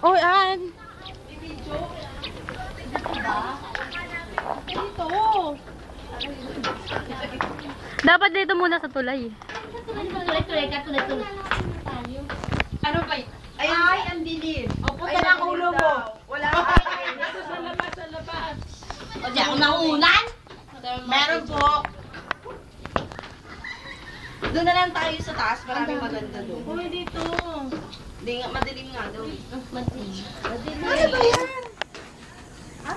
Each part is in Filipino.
Oy, An. Dito. Dapat dito muna sa tulay. Tulay. Ano ba yun? Ay, ang dilim. O, puta na ang ulo mo. Wala ka. Sa labas. O, di ako nauunan? Meron po. Doon na lang tayo sa taas. Maraming maganda doon. Uy, dito. Hindi nga, madilim nga doon. Madilim. Ano ba yan?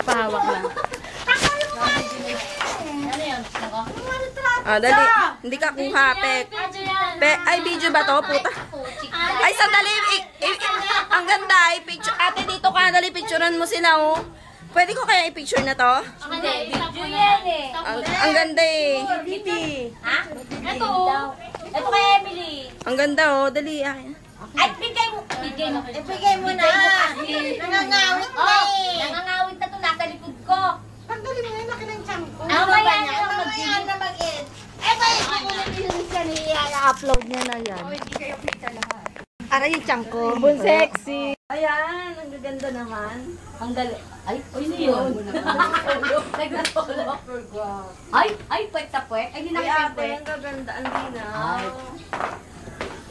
Pahawak lang. Ano yan? Ah, dali. Hindi ka kuha, Pek. Ay, video ba to? Puta. Ay, sandali. Ang ganda. I-picture. Ate, dito ka. Dali, picturean mo sila, oh. Pwede ko kaya i-picture na to? Hindi, video yan eh. Ang ganda eh. Ha? Ito. Ito kay Emily. Ang ganda, oh. Dali, akin. Ay, bigay mo. Ibigay mo na. Nangangawit na eh. Nangangawit na to. Nasa likod ko. Tanggalin mo yun, laki ng tiyan ko. Mamaya na mag-in. Eh, ba yung I-upload niya na yan. Aray yung tiyan ko. Bun sexy. Ayan, ang gaganda naman. Ang gali. Ay, sino yun? Nag-follow. Ay, puwet sa puwet. Ay, hindi Ay, na ate, ang gaganda. Ang dinaw.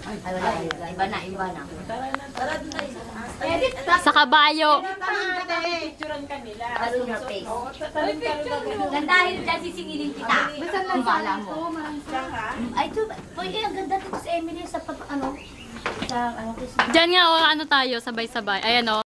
Ay, wala. Iba na. Tara, doon tayo. Edit ka. Sa kabayo. Picturean ka nila. Asun your face. Dahil dyan sisingilin kita. Kung bala mo. Ay, ito. Pwede, ang ganda dito sa Emily sa ano. Sa ano. Diyan nga, ano tayo, sabay-sabay. Ayan, oh.